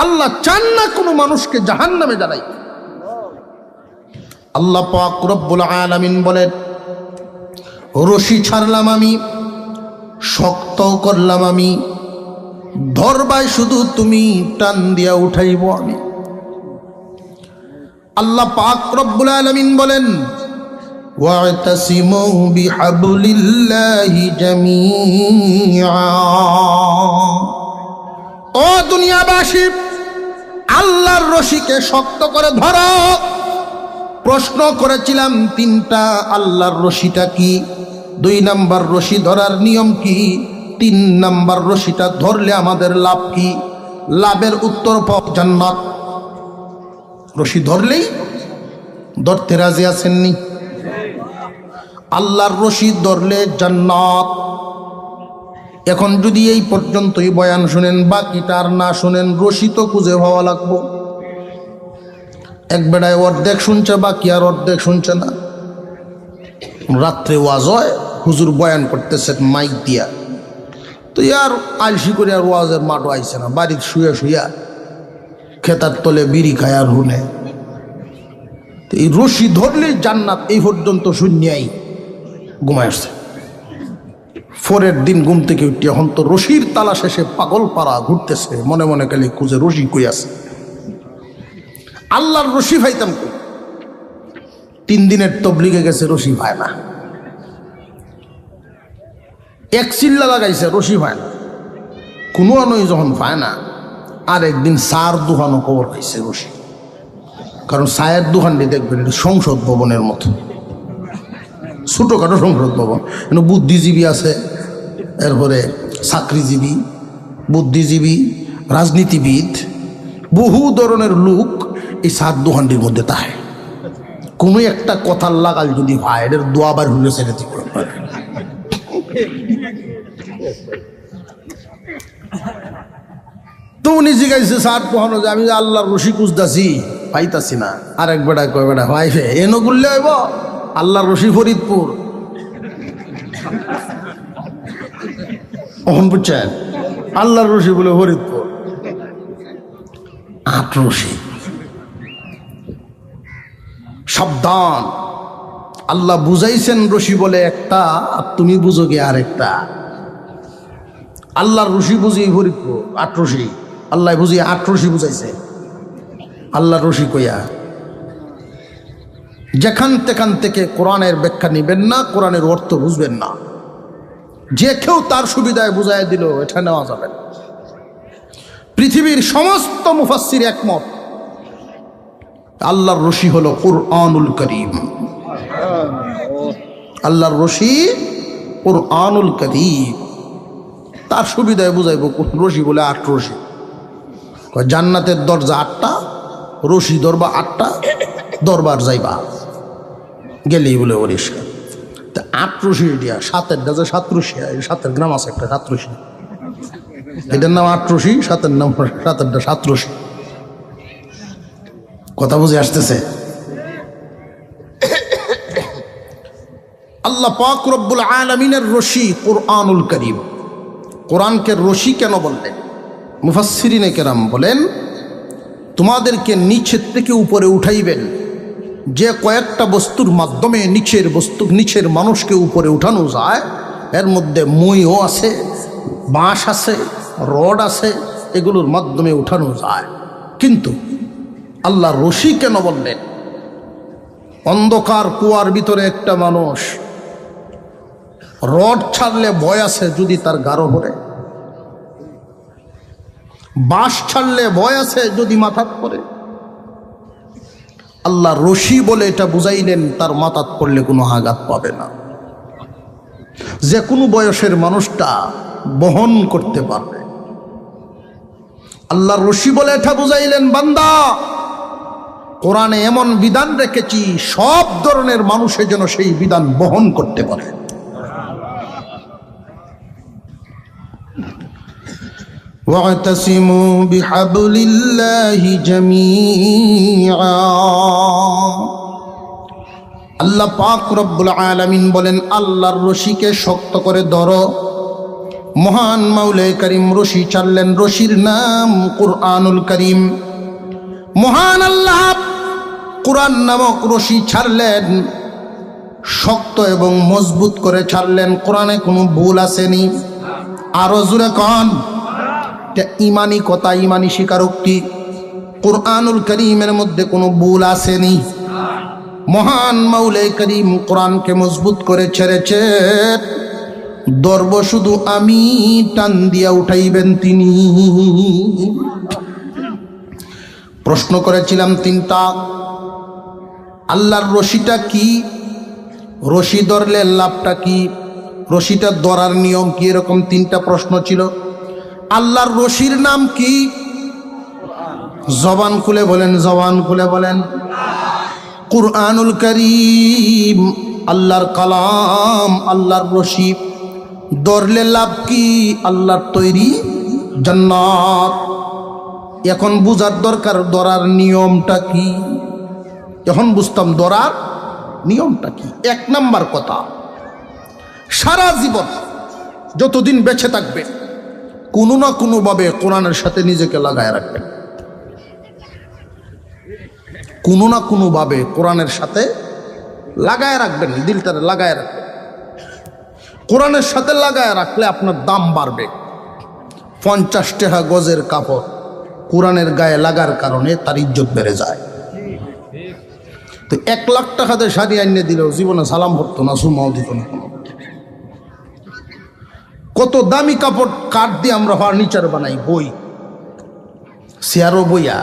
আল্লাহ চান না কোনো মানুষকে জাহান্নামে জ্বালাই। আল্লাহ পাক রব্বুল আলামিন বলেন, রশি ছাড়লাম আমি, শক্ত করলাম আমি। ধরবাই শুধু তুমি, টান দিয়া উঠাইব আমি। আল্লাহ পাক রব্বুল আলামিন বলেন, ওয়াতাসিমু বিহাবলিল্লাহি জামিআ। ও দুনিয়াবাসী, আল্লাহর রশিকে শক্ত করে ধরো। প্রশ্ন করেছিলাম 3টা, আল্লাহর রশিটা কি? 2 নাম্বার রশি ধরার নিয়ম কি? 3 নাম্বার রশিটা ধরলে আমাদের লাভ কি? লাভের উত্তর পাও জান্নাত। রশি ধরলেই, ধরতে রাজি আছেননি? আল্লাহর রশি ধরলে জান্নাত। এখন যদি এই পর্যন্তই বয়ান শুনেন, বাকিটা আর না শুনেন, রশি তো খুঁজে পাওয়া লাগবো। এক বেড়ায় অর্ধেক শুনছে, বাকি আর অর্ধেক শুনছে না। রাত্রে ওয়াজ হয়, হুজুর বয়ান করতেছে মাইক দিয়া, তো আর আলসি করে আর ওয়াজের মাঠও আইছে না, বাড়ির শুয়ে শুয়া খেতার তলে বিড়ি খায় আর হুনে। এই রশি ধরলে জান্নাত, এই পর্যন্ত শূন্যাই ঘুমায় আসছে। পরের দিন ঘুম থেকে উঠি এখন তো রশির তালা শেষে পাগল পাড়া ঘুরতেছে, মনে মনে খালি খুঁজে রশি কই আছে। আল্লাহর রশি পাইতাম কই? 3 দিনের তবলিগে গেছে, রশি পায় না। এক চিল্লা লাগাইছে, রশি পায় না। কোনো আনোই যখন পায় না, আর একদিন সার দোকানও খবর পাইছে রশি। কারণ সায়ের দোকানটি দেখবেন এটা সংসদ ভবনের মতো, ছোটোখাটো সংসদ ভবন। বুদ্ধিজীবী আছে, এরপরে চাকরিজীবী, বুদ্ধিজীবী, রাজনীতিবিদ, বহু ধরনের লোক এই সার দোকানটির মধ্যে থাকে। কোনো একটা কথার লাগাল যদি ভাই এদের দোয়াবার হলে ছেড়ে দিব। তো উনি জিজ্ঞাসা সার দোকানো যে আমি যে আল্লাহর রশি খুঁজতেছি পাইতাছি না। আরেক বেটা কয় বেটা ভাই এনো করলে হইব, আল্লাহর রশি ফরিদপুর। ওহন বুঝছেন, আল্লাহর রশি বলে ফরিদপুর, 8 রশি। সাবধান, আল্লাহ বুঝাইছেন রশি বলে একটা, আর তুমি বুঝো গে আরেকটা। আল্লাহর রশি বুঝি ফরিদপুর, 8 রশি। আল্লাহ বুঝি 8 রশি বুঝাইছে, আল্লাহর রশি কইয়া। যেখান তেখান থেকে কোরআনের ব্যাখ্যা নিবেন না, কোরআনের অর্থ বুঝবেন না। যে কেউ তার সুবিধায় বুঝাই দিল, এটা নেওয়া যাবে না। পৃথিবীর সমস্ত মুফাসসির একমত, আল্লাহর রশি হলো কুরআনুল কারীম। আল্লাহর রশি কুরআনুল কারীম। তার সুবিধায় বুঝাইব রশি বলে 8 রশি। জান্নাতের দরজা 8টা, রশি ধরবা 8টা, দরবার যাইবা গেলেই বলে পরিষ্কার। 8 রশি দিয়া 7-এর ডাজে 7 রশি, 7-এর গ্রাম আছে একটা 7 রশি, এটার নাম 8 রশি, 7-এর নাম 7-এরটা 7 রশি। কথা বুঝে আসতেছে? আল্লাহ পাক রব্বুল আলামিনের রশি কুরআনুল কারীম। কোরআনকে রশি কেন বললেন? মুফাসসিরিনে কেরাম বলেন, তোমাদেরকে নিচের থেকে উপরে উঠাইবেন। যে কয়েকটা বস্তুর মাধ্যমে নিচের মানুষকে উপরে উঠানো যায়, এর মধ্যে মইও আছে, বাঁশ আছে, রড আছে, এগুলোর মাধ্যমে উঠানো যায়। কিন্তু আল্লাহ রশি কেন বললেন? অন্ধকার কুয়ার ভিতরে একটা মানুষ রড ছাড়লে ভয় আছে যদি তার গাঢ় পড়ে, বাঁশ ছাড়লে ভয় আছে যদি মাথাত পড়ে। আল্লাহ রশি বলে এটা বুঝাইলেন তার মাথাত পড়লে কোনো আঘাত পাবে না, যে কোনো বয়সের মানুষটা বহন করতে পারবে। আল্লাহ রশি বলে এটা বুঝাইলেন বান্দা, কোরআনে এমন বিধান রেখেছি সব ধরনের মানুষের যেন সেই বিধান বহন করতে পারে। ওয়াতাসিমু বিহাবলিল্লাহি জামিআ। আল্লাহ পাক রব্বুল আলামিন বলেন, আল্লাহর রশিকে শক্ত করে ধরো। মহান মাওলাই করিম রশি ছাড়লেন, রশির নাম কুরআনুল কারীম। মহান আল্লাহ কুরআন নামক রশি ছাড়লেন, শক্ত এবং মজবুত করে ছাড়লেন। কোরআনে কোনো ভুল আসেনি। আরো জোরে কন, ইমানি কথা, ইমানি স্বীকারোক্তি। কুরআনুল কারীমের মধ্যে কোনো ভুল আসেনি। মহান মাওলাই করিম কোরআনকে মজবুত করে ছেড়েছে। দর্ব শুধু আমি, টান দিয়া উঠাইবেন তিনি। প্রশ্ন করেছিলাম 3টা। আল্লাহর রশিটা কি? রশি ধরলে লাভটা কি? রশিটা ধরার নিয়ম কি? এরকম 3টা প্রশ্ন ছিল। আল্লাহর রশির নাম কি? জবান খুলে বলেন, জবান খুলে বলেন। কুরআনুল কারীম, আল্লাহর কালাম, আল্লাহর রশি। ধরলে লাভ কি? আল্লাহর তৈরি জান্নাত। এখন বুঝার দরকার ধরার নিয়মটা কি। এখন বুঝতাম ধরার নিয়মটা কি। 1 নাম্বার কথা, সারা জীবন যতদিন বেঁচে থাকবে কোনো না কোনোভাবে কোরআনের সাথে নিজেকে লাগায় রাখবেন। কোনো না কোনোভাবে কোরআনের সাথে লাগায় রাখবেন, দিলটারে লাগায় রাখবেন। কোরআনের সাথে লাগায় রাখলে আপনার দাম বাড়বে। 50 টাকা গজের কাপড় কোরআনের গায়ে লাগার কারণে তার ইজ্জত বেড়ে যায়। তো 1 লাখ টাকাতে শাড়ি আনিয়ে দিলেও জীবনে সালাম পড়তো না, সুমাও দিত না। কত দামি কাপড় কাঠ দিয়ে আমরা ফার্নিচার বানাই, বই চেয়ারও বইয়া,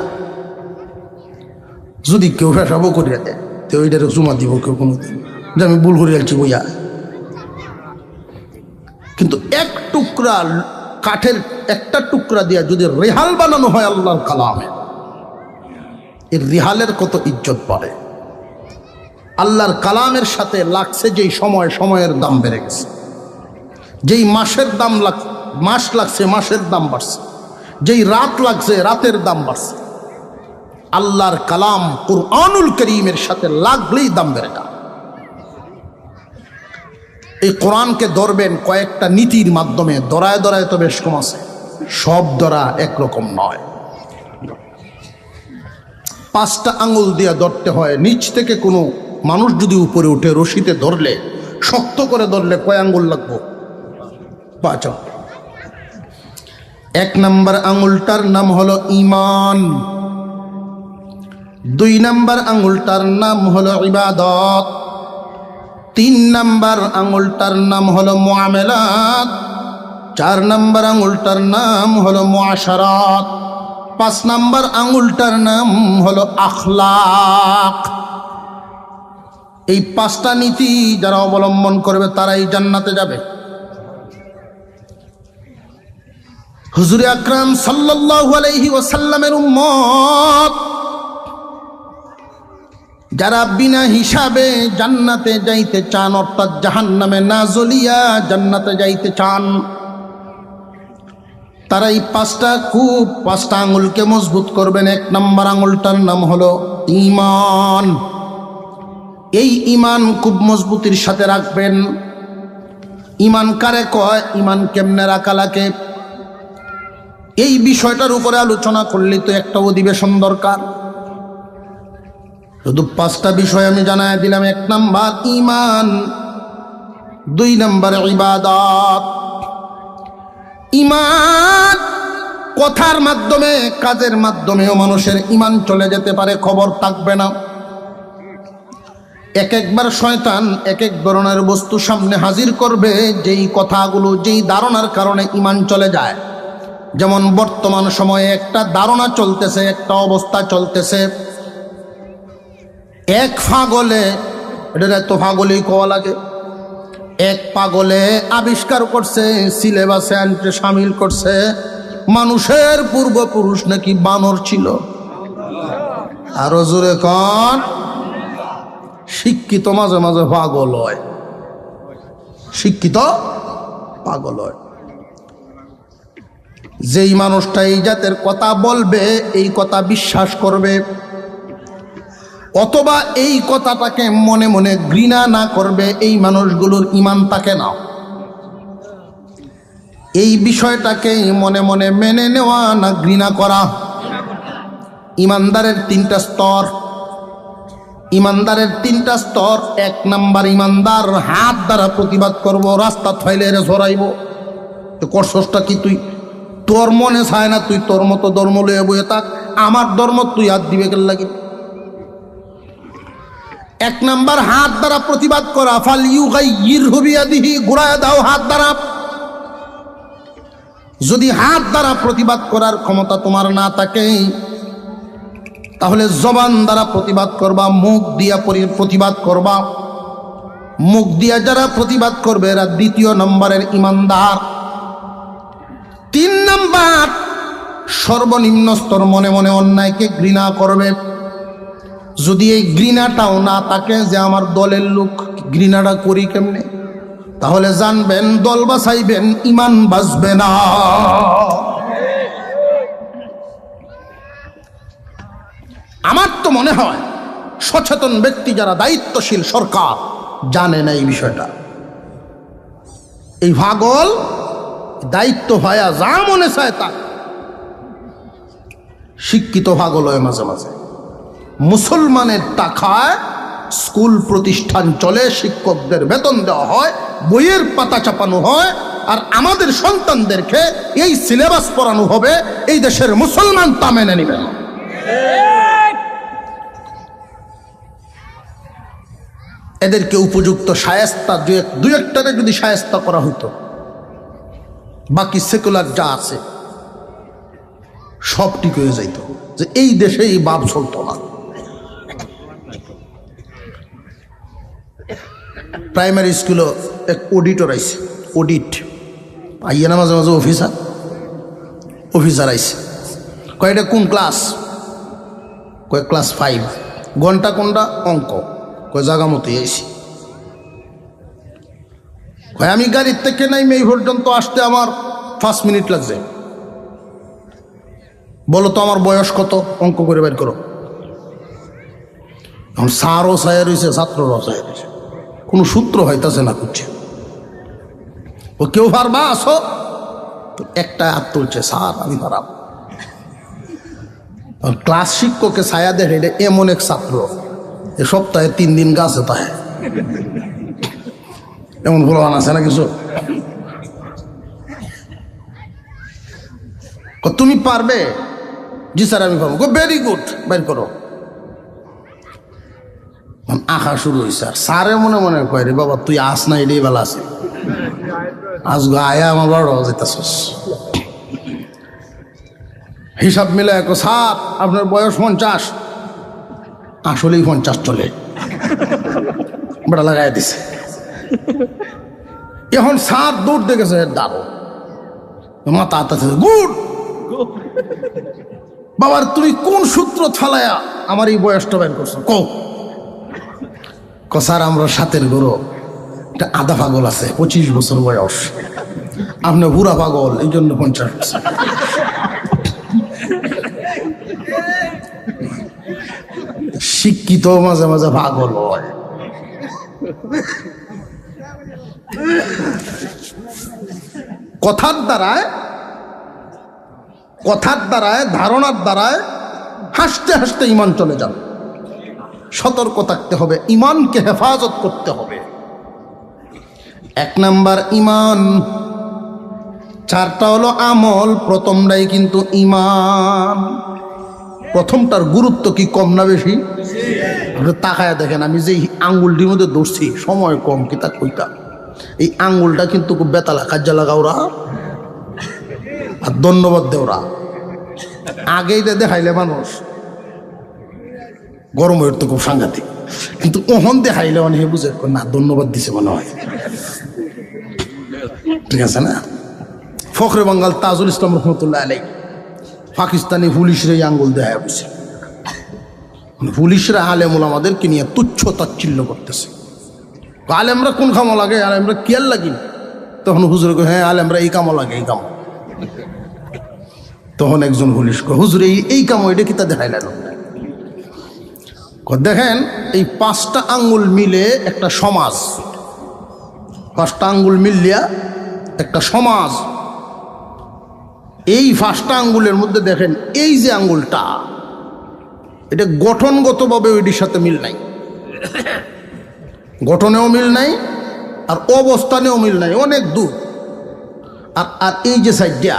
যদি কেউ পেশাবো করিয়া দেয় তো ওইটারে জমা দিব কেউ কোনোদিন যে আমি ভুল করে আছি বইয়া। কিন্তু এক টুকরা কাঠের একটা টুকরা দিয়া যদি রেহাল বানানো হয় আল্লাহর কালামে, এই রেহালের কত ইজ্জত পড়ে। আল্লাহর কালামের সাথে লাগছে যেই সময়, সময়ের দাম বেড়ে গেছে। যেই মাসের দাম মাস লাগছে, মাসের দাম বাড়ছে। যেই রাত লাগছে, রাতের দাম বাড়ছে। আল্লাহর কালাম কুরআনুল কারীমের সাথে লাগলেই দাম বেড়ে যায়। এই কোরআনকে ধরবেন কয়েকটা নীতির মাধ্যমে, দরায় দরায় তো বেশ কম আছে, সব দরা একরকম নয়। 5টা আঙুল দিয়ে ধরতে হয়। নিচ থেকে কোনো মানুষ যদি উপরে উঠে রশিতে ধরলে, শক্ত করে ধরলে কয় আঙ্গুল লাগবো? 5। 1 নম্বর আঙুলটার নাম হলো ঈমান, 2 নম্বর আঙুলটার নাম হলো ইবাদত, 3 নম্বর আঙুলটার নাম হলো মুআমালাত, 4 নম্বর আঙুলটার নাম হলো মুআশারাত, 5 নম্বর আঙুলটার নাম হলো আখলাক। এই 5টা নীতি যারা অবলম্বন করবে তারাই জান্নাতে যাবে। হুজুর আকরাম সাল্লাল্লাহু আলাইহি ওয়াসাল্লামের উম্মত যারা বিনা হিসাবে জান্নাতে যাইতে চান, অর্থাৎ জাহান্নামে না জ্বলিয়া জান্নাতে যাইতে চান, তারা এই 5টা আঙুলকে মজবুত করবেন। 1 নম্বর আঙুলটার নাম হলো ঈমান। এই ঈমান খুব মজবুতির সাথে রাখবেন। ঈমান কারে কয়, ঈমান কেমনে রাখা লাগে, এই বিষয়টার উপরে আলোচনা করলে তো একটা অধিবেশন দরকার। শুধু 5টা বিষয় আমি জানাই দিলাম। 1 নম্বর ঈমান, 2 নম্বর ইবাদত। ঈমান কথার মাধ্যমে, কাজের মাধ্যমেও মানুষের ঈমান চলে যেতে পারে, খবর থাকবে না। একবার শয়তান এক ধরনের বস্তু সামনে হাজির করবে, যেই কথাগুলো, যেই ধারণার কারণে ঈমান চলে যায়। যেমন বর্তমান সময়ে একটা ধারণা চলতেছে, একটা অবস্থা চলতেছে, এক পাগলে, এটা তো পাগলই কোয়া লাগে, এক পাগলে আবিষ্কার করছে, সিলেবাসে আনতে সামিল করছে, মানুষের পূর্বপুরুষ নাকি বানর ছিল। আরো জোরে কন। শিক্ষিত মাঝে মাঝে পাগল হয়, শিক্ষিত পাগল হয়। যেই মানুষটা এই জাতের কথা বলবে, এই কথা বিশ্বাস করবে, অথবা এই কথাটাকে মনে মনে ঘৃণা না করবে, এই মানুষগুলোর ঈমান থাকে না। এই বিষয়টাকে মনে মনে মেনে নেওয়া না ঘৃণা করা। ঈমানদারের 3টা স্তর। ঈমানদারের 3টা স্তর। 1 নম্বর ঈমানদার হাত দ্বারা প্রতিবাদ করব, রাস্তা থাইলে রে ছড়াইব। করছসটা কি তুই? তোর মনে চায় না তুই তোর মতো ধর্ম লয়ে বয়ে থাক, আমার ধর্ম তুই হাত দিবে কেন লাগি? 1 নম্বর হাত দ্বারা প্রতিবাদ করা। ফাল ইউগাইয়িরহু বিয়াদিহি, ঘুরায় দাও হাত দ্বারা। যদি হাত দ্বারা প্রতিবাদ করার ক্ষমতা তোমার না থাকে, তাহলে জবান দ্বারা প্রতিবাদ করবা, মুখ দিয়া প্রতিবাদ করবা। মুখ দিয়া যারা প্রতিবাদ করবে এরা 2 নম্বরের ঈমানদার। 3 নম্বর সর্বনিম্ন স্তর, মনে মনে অন্যায়কে ঘৃণা করবে। যদি এই ঘৃণাটাও না থাকে যে আমার দলের লোক, ঘৃণাটা করি কেমনে, তাহলে জানবেন দল বাঁচাইবেন, ঈমান বাঁচবে না। আমার তো মনে হয় সচেতন ব্যক্তি যারা, দায়িত্বশীল সরকার, জানে না এই বিষয়টা। এই পাগল দায়িত্ব ভায়া যা মনে চায় তা, শিক্ষিত পাগল হয় মাঝে মাঝে। মুসলমানের টাকায় স্কুল প্রতিষ্ঠান চলে, শিক্ষকদের বেতন দেওয়া হয়, বইয়ের পাতা চাপানো হয়, আর আমাদের সন্তানদেরকে এই সিলেবাস পড়ানো হবে, এই দেশের মুসলমান তা মেনে নেবে না। এদেরকে উপযুক্ত শায়েস্তা দুই একটারে যদি শায়েস্তা করা হতো, বাকি সেকুলার যা আছে সব ঠিক হয়ে যাইত, যে এই দেশে এই বাপ চলতো না। প্রাইমারি স্কুলে এক অডিটর আইছে, অডিট আইয়া না মাঝে মাঝে অফিসার আইছে, কয়টা কোন ক্লাস, কয় ক্লাস 5, ঘন্টা কোনটা অঙ্ক, কয় জাগা মতোই আইছি, কয় আমি গাড়ির থেকে নাই এই পর্যন্ত আসতে আমার 5 মিনিট লাগছে, বলো তো আমার বয়স কত, অঙ্ক করে বের করো। এখন স্যারও ছায়া রয়েছে, ছাত্ররাও ছায়া রয়েছে, কোনো সূত্র হইতাছে না করছে। ও কেউ পারবা আসো, একটা হাত তুলছে, স্যার আমি পারাম। ক্লাস শিক্ষককে ছায়া দেখে, এটা এমন এক ছাত্র এ সপ্তাহে 3 দিন গাছে তাহে, এমন ভুলবান আছে না কিছু। তুমি পারবে? জি স্যার আমি পারবো। ভেরি গুড, বের করো। আঁকা শুরু হয়েছে, আর স্যারে মনে মনে কয় রে বাবা তুই আস না, এটাই বেলা আছে, আজ আয়া আমার বড় যেতেছস। হিসাব মিলে একো, স্যার আপনার বয়স 50, আসলেই 50 চলে, বড় লাগাই দিছে। এখন স্যার দৌড় দেখেছে, দাঁড়ো মাথা হাতাছে, গুড বাবার তুমি কোন সূত্র ছালায়া আমার এই বয়সটা বের করছো, স্যার আমরা 7-এর গরু, একটা আধা পাগল আছে 25 বছর বয়স, আপনি বুড়া পাগল এই জন্য 50 বছর। শিক্ষিত মাঝে মাঝে পাগল হয়। কথার দ্বারায় ধারণার দ্বারায় হাসতে হাসতে ইমান চলে যাবে। সতর্ক থাকতে হবে, ইমানকে হেফাজত করতে হবে। 1 নাম্বার ইমান, 4টা হলো আমল, প্রথমটাই কিন্তু ইমান। প্রথমটার গুরুত্ব কি কম না বেশি? তাকায় দেখেন, আমি যে আঙ্গুলটির মধ্যে ধরছি, সময় কম কি তা কইতা, এই আঙ্গুলটা কিন্তু খুব বেতালা, কাজা লাগাওরা আর ধন্যবাদ দেওরা। আগেই দেখাইলে মানুষ গরম হয়ে তো খুব সাংঘাতিক, কিন্তু ওহন দেখাইলে অনেকে বুঝে না ধন্যবাদ দিছে মনে হয়, ঠিক আছে না? ফখরে বাঙ্গাল তাজুল ইসলাম রহমতুল্লাহ আলাই পাকিস্তানি পুলিশরা আঙ্গুল দেখায় বসে, পুলিশরা আলেমুল আমাদেরকে নিয়ে তুচ্ছ তাচ্ছিল্য করতেছে। আলেমরা কোন কামো লাগে, আলেমরা কেয়ার লাগি? তখন হুজুর কয় হ্যাঁ আলেমরা এই কামো লাগে, এই কামো। তখন একজন পুলিশ কয় হুজুর এই কামো, এটা কি তা দেখাইলেন? দেখেন এই 5টা আঙ্গুল মিলে একটা সমাজ, 5টা আঙ্গুল মিলিয়া একটা সমাজ। এই 5টা আঙ্গুলের মধ্যে দেখেন এই যে আঙ্গুলটা, এটা গঠনগতভাবে ওইটির সাথে মিল নাই, গঠনেও মিল নাই আর অবস্থানেও মিল নাই, অনেক দূর। আর এই যে সাইডটা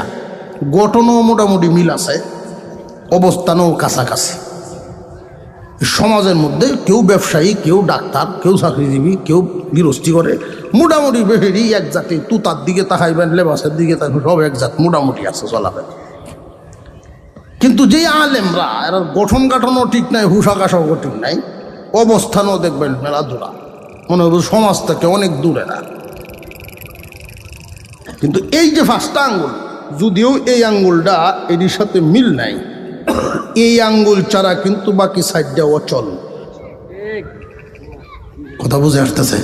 গঠনও মোটামুটি মিল আছে, অবস্থানও কাছাকাছি। সমাজের মধ্যে কেউ ব্যবসায়ী, কেউ ডাক্তার, কেউ চাকরিজীবী, কেউ গৃহস্থী করে, মোটামুটি বেহেরি এক জাতি। তুতার দিকে তাকাইবেন, লেবাসের দিকে তাকাইবেন, সব এক জাত মোটামুটি আছে চলাফেরা। কিন্তু যে আলেমরা এরা গঠন গাঠনও ঠিক নাই, হুসাকাশাও ঠিক নাই, অবস্থানও দেখবেন মেলা দূরা, মনে হবে সমাজ থেকে অনেক দূরে না। কিন্তু এই যে 5টা আঙ্গুল, যদিও এই আঙ্গুলটা এটির সাথে মিল নাই, এই আঙ্গুল ছাড়া কিন্তু বাকি সাইডটা অচল। কথা বুঝে আসতেছে?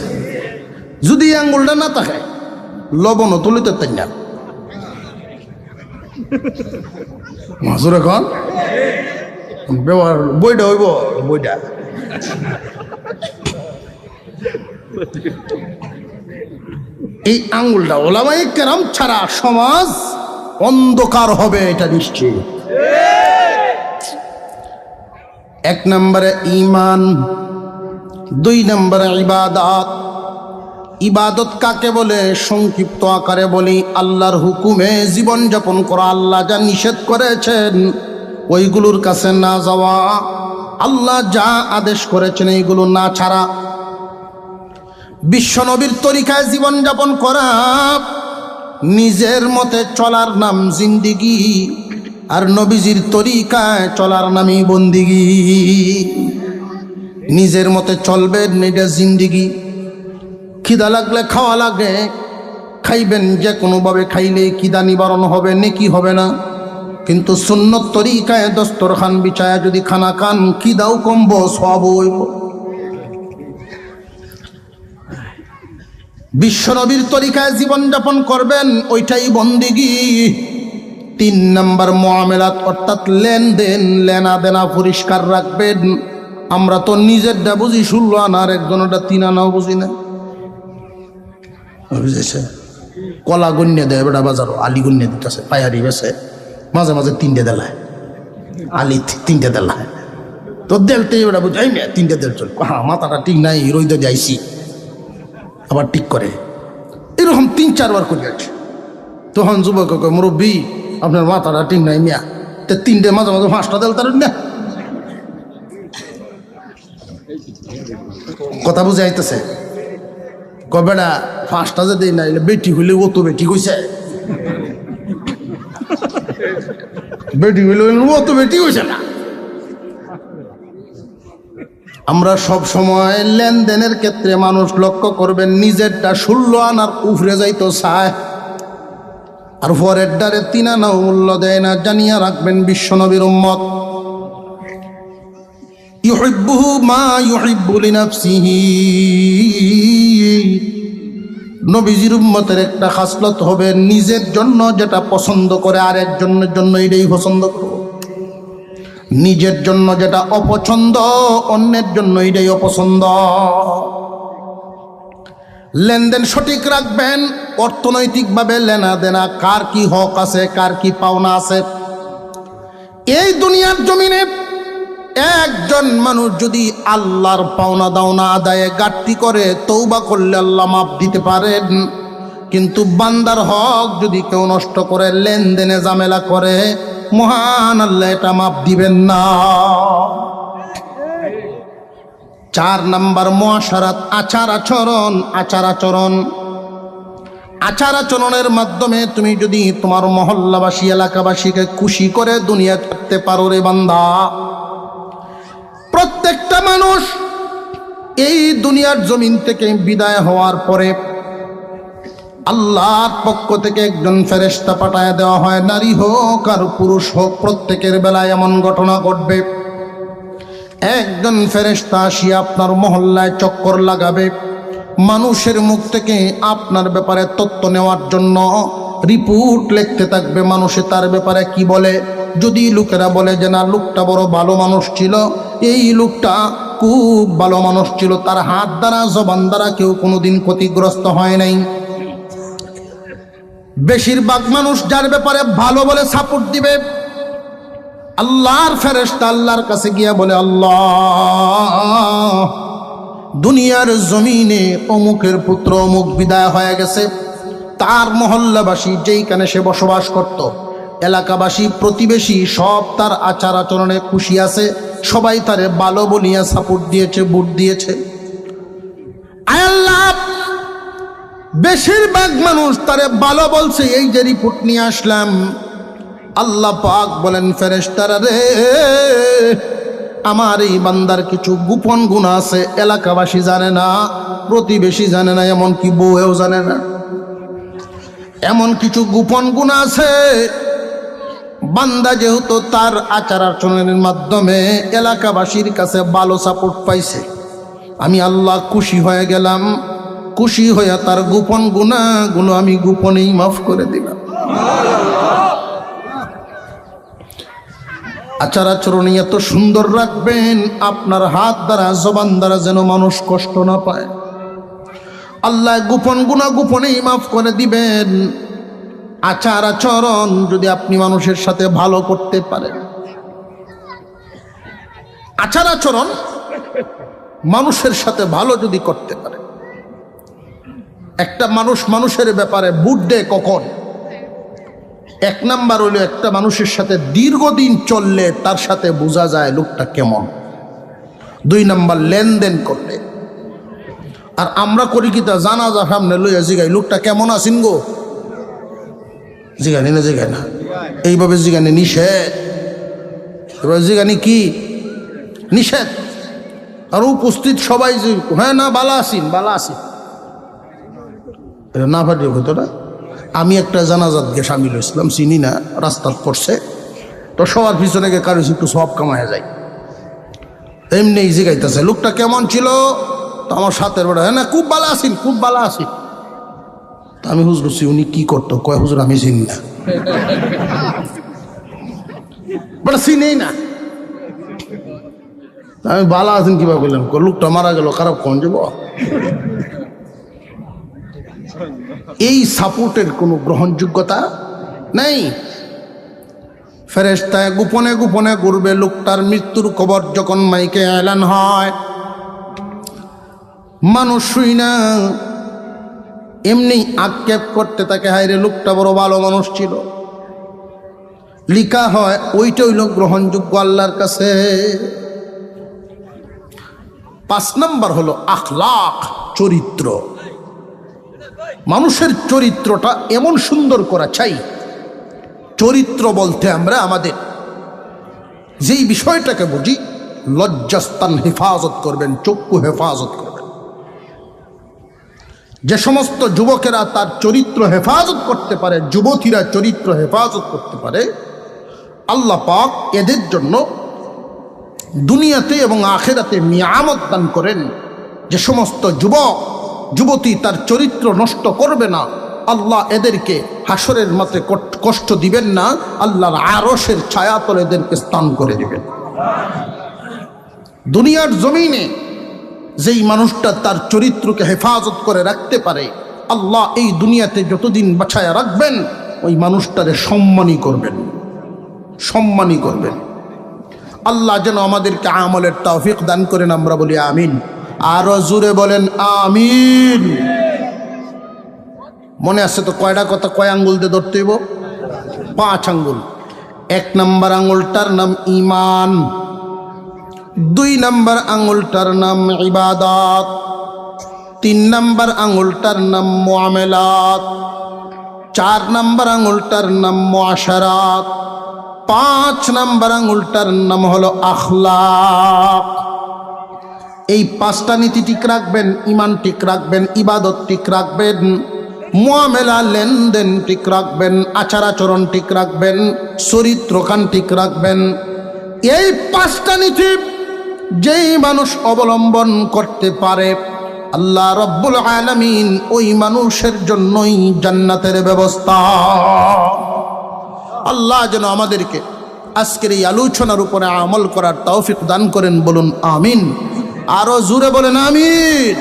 যদি এই আঙ্গুলটা না থাকে, লবণও তুলিতে তাই না। মাজুর এখন ব্যবহার বইটা হইব, বইটা এই আঙ্গুলটা ওলামায়ে কেরাম ছাড়া সমাজ অন্ধকার হবে, এটা নিশ্চিত। 1 নম্বরে ঈমান, দুই নম্বরে ইবাদত। ইবাদত কাকে বলে? সংক্ষিপ্ত আকারে বলি, আল্লাহর হুকুমে জীবনযাপন করা। আল্লাহ যা নিষেধ করেছেন ওইগুলোর কাছে না যাওয়া, আল্লাহ যা আদেশ করেছেন এইগুলো না ছাড়া। বিশ্বনবীর তরিকায় জীবনযাপন করা, নিজের মতে চলার নাম জিন্দিগি, আর নবীজির তরিকায় চলার নামই বন্দিগি। নিজের মতে চলবেন, এটা জিন্দিগি। খিদা লাগলে খাওয়া লাগে, খাইবেন, যে কোনোভাবে খাইলে খিদা নিবারণ হবে, নেকি হবে না। কিন্তু সুন্নত তরিকায় দস্তরখান বিছায়া যদি খানা খান, খিদাও কমবো, সব হইব। বিশ্বনবীর তরিকায় জীবনযাপন করবেন, ওইটাই বন্দিগি। তিন নম্বর মুআমেলাত, অর্থাৎ লেনদেন, লেনা দেনা পরিষ্কার রাখবেন। আমরা তো নিজেরটা বুঝি 16 আনা, আর একজনটা 3 আনাও বুঝি না। বুঝেছে? কলা গণ্যে দেয় বেটা বাজারও, আলি গণ্যে দিতেছে, পায়ারি বেছে, মাঝে মাঝে 3টে দেলায়, আলি 3টে দেলায়। তো দেলতে বেটা বুঝাই না, 3টে দেল চল। হ্যাঁ, মাথাটা ঠিক নাই, রইতে যাইছি, আবার ঠিক করে। এরকম 3-4 বার করে আছে। তখন যুবক মুরব্বী, আপনার মাথাটা ঠিক নাই মিয়া, তো 3টে মাঝে মাঝে 5টা দেল তার না। কথা বুঝে আইতেছে? কবেটা 5টা যে দেই না, বেটি হইলে ও তো বেটি কইছে, বেটি হইলে ও তো বেটি কইছে না। আমরা সব সময় লেনদেনের ক্ষেত্রে মানুষ লক্ষ্য করবেন, নিজেরটা 16 আনার উফরে যাইতো চায়, আর পরের দ্বারে 3 আনাও মূল্য দেয় না। জানিয়া রাখবেন, বিশ্বনবীর উম্মত ইউহিব্বুহু মা ইউহিব্বু লিনাফসিহি। নবীজির উম্মতের একটা খাসলত হবে, নিজের জন্য যেটা পছন্দ করে আরেকজনের জন্য এটাই পছন্দ করো। নিজের জন্য যেটা অপছন্দ, অন্যের জন্য এটাই অপছন্দ। লেনদেন সঠিক রাখবেন, অর্থনৈতিকভাবে লেনা দেনা, কার কি হক আছে, কার কি পাওনা আছে। এই দুনিয়ার জমিনে একজন মানুষ যদি আল্লাহর পাওনা দাওনা আদায়ে ঘাটতি করে, তওবা করলে আল্লাহ মাফ দিতে পারেন। কিন্তু বান্দার হক যদি কেউ নষ্ট করে, লেনদেনে ঝামেলা করে, মহান আল্লাহ এটা মাফ দিবেন না। 4 নম্বর মুআশারাত, আচার আচরণ। আচার আচরণের মাধ্যমে তুমি যদি তোমার মহল্লাবাসী, এলাকাবাসীকে খুশি করে দুনিয়া থাকতে পারো রে বান্দা। প্রত্যেকটা মানুষ এই দুনিয়ার জমিন থেকে বিদায় হওয়ার পরে আল্লাহর পক্ষ থেকে একজন ফেরেশতা পাঠায় দেওয়া হয়। নারী হোক আর পুরুষ হোক, প্রত্যেকের বেলায় এমন ঘটনা ঘটবে। একজন ফেরেশতা আসিয়া আপনার মহল্লায় চক্কর লাগাবে, মানুষের মুখ থেকে আপনার ব্যাপারে তথ্য নেওয়ার জন্য রিপোর্ট লিখতে থাকবে। মানুষে তার ব্যাপারে কি বলে। যদি লোকেরা বলে যে না, লোকটা বড় ভালো মানুষ ছিল, এই লোকটা খুব ভালো মানুষ ছিল, তার হাত দ্বারা, জবান দ্বারা কেউ কোনোদিন ক্ষতিগ্রস্ত হয় নাই। বেশিরভাগ মানুষ যার ব্যাপারে ভালো বলে সাপোর্ট দিবে, আল্লাহর ফেরেশতা আল্লাহর কাছে গিয়া বলে, আল্লাহ, দুনিয়ার জমিনে অমুকের পুত্র অমুক বিদায় হয়ে গেছে। তার মহল্লাবাসী যেইখানে সে বসবাস করত, এলাকাবাসী, প্রতিবেশী সব তার আচার আচরণে খুশি আছে। সবাই তারে ভালো বলিয়া সাপোর্ট দিয়েছে, ভোট দিয়েছে। আয় আল্লাহ, বেশিরভাগ মানুষ তারে ভালো বলছে, এই যে রিপোর্ট নিয়ে আসলাম। আল্লাহ পাক বলেন, ফেরেশতারা রে, আমার এই বান্দার কিছু গোপন গুণ আছে, এলাকাবাসী জানে না, প্রতিবেশী জানে না, এমনকি বউও জানে না। এমন কিছু গোপন গুণ আছে। বান্দা যেহেতু তার আচার আচরণের মাধ্যমে এলাকাবাসীর কাছে ভালো সাপোর্ট পাইছে, আমি আল্লাহ খুশি হয়ে গেলাম। খুশি হয়ে তার গোপন গুনাহগুলো আমি গোপনেই মাফ করে দিলাম। আচার আচরণ এত সুন্দর রাখবেন, আপনার হাত দ্বারা, জবান দ্বারা যেন মানুষ কষ্ট না পায়। আল্লাহ গোপন গুনাহ গোপনেই মাফ করে দিবেন। আচার আচরণ যদি আপনি মানুষের সাথে ভালো করতে পারেন। আচার আচরণ মানুষের সাথে ভালো যদি করতে পারে। একটা মানুষ মানুষের ব্যাপারে বুট দেয় কখন? এক নাম্বার হইল একটা মানুষের সাথে দীর্ঘদিন চললে তার সাথে বোঝা যায় লোকটা কেমন। দুই নাম্বার লেনদেন করলে। আর আমরা করি কি তা জানাজা সামনে লইয়া জিগাই লোকটা কেমন আছেন গো, জিগানি না জিগাই না, এইভাবে জিগানি নিষেধ। এবার জিগানি কি নিষেধ। আর উপস্থিত সবাই যে হ্যাঁ না বালা আসিন বালা আসিন, এটা না পারি হতো না। আমি একটা জানাজাত গিয়ে সামিল হয়েছিলাম, চিনি না, রাস্তাত পড়ছে তো সবার পিছনে গিয়ে কারো একটু সব কামায় যায়। এমনি জিগাইতেছে লোকটা কেমন ছিল, তো আমার সাথে বড় হ্যাঁ না খুব ভালো আসিন খুব ভালো আসিন। তো আমি হুজুর উনি কি করতো, কয় হুজুর আমি চিনি না, বড় চিনেই না। আমি ভালো আছেন কিভাবে বললাম, লোকটা মারা গেল খারাপ কোন যাব। এই সাপোর্টের কোনো গ্রহণযোগ্যতা নেই। ফেরেশতায় গোপনে গোপনে ঘুরবে। লোকটার মৃত্যুর খবর যখন মাইকে এলান হয়, মানুষ শুই না এমনি আক্ষেপ করতে থাকে, হায়রে লোকটা বড় ভালো মানুষ ছিল। লিখা হয় ওইটা হইল গ্রহণযোগ্য আল্লাহর কাছে। 5 নাম্বার হলো আখলাক, চরিত্র। মানুষের চরিত্রটা এমন সুন্দর করা চাই। চরিত্র বলতে আমরা আমাদের যেই বিষয়টাকে বুঝি, লজ্জাস্থান হেফাজত করবেন, চক্ষু হেফাজত করবেন। যে সমস্ত যুবকেরা তার চরিত্র হেফাজত করতে পারে, যুবতীরা চরিত্র হেফাজত করতে পারে, আল্লাহ পাক এদের জন্য দুনিয়াতে এবং আখিরাতে নিয়ামত দান করেন। যে সমস্ত যুবক যুবতী তার চরিত্র নষ্ট করবে না, আল্লাহ এদেরকে হাসরের মাঠে কষ্ট দিবেন না, আল্লাহর আরশের ছায়াতলে এদেরকে স্থান করে দিবেন। দুনিয়ার জমিনে যেই মানুষটা তার চরিত্রকে হেফাজত করে রাখতে পারে, আল্লাহ এই দুনিয়াতে যতদিন বাঁচায়া রাখবেন ওই মানুষটারে সম্মানী করবেন, সম্মানী করবেন। আল্লাহ যেন আমাদেরকে আমলের তৌফিক দান করেন, আমরা বলি আমিন। আরো জোরে বলেন আমিন। মনে আছে তো কয়টা কথা, কয় আঙ্গুল দিয়ে ধরতে হইব? 5 আঙ্গুল। 1 নাম্বার আঙ্গুলটার নাম ঈমান, 2 নাম্বার আঙ্গুলটার নাম ইবাদত, 3 নাম্বার আঙ্গুলটার নাম মুআমালাত, 4 নাম্বার আঙ্গুলটার নাম মুআশারাত, 5 নাম্বার আঙ্গুলটার নাম হলো আখলাক। এই 5টা নীতি ঠিক রাখবেন, ঈমান ঠিক রাখবেন, ইবাদত ঠিক রাখবেন, মুআমালা লেনদেন ঠিক রাখবেন, আচার আচরণ ঠিক রাখবেন, চরিত্রখান ঠিক রাখবেন। এই 5টা নীতি যেই মানুষ অবলম্বন করতে পারে, আল্লাহ রব্বুল আলামিন ওই মানুষের জন্যই জান্নাতের ব্যবস্থা। আল্লাহ যেন আমাদেরকে আজকের এই আলোচনার উপরে আমল করার তৌফিক দান করেন, বলুন আমিন। আরো জোরে বলেন আমিন।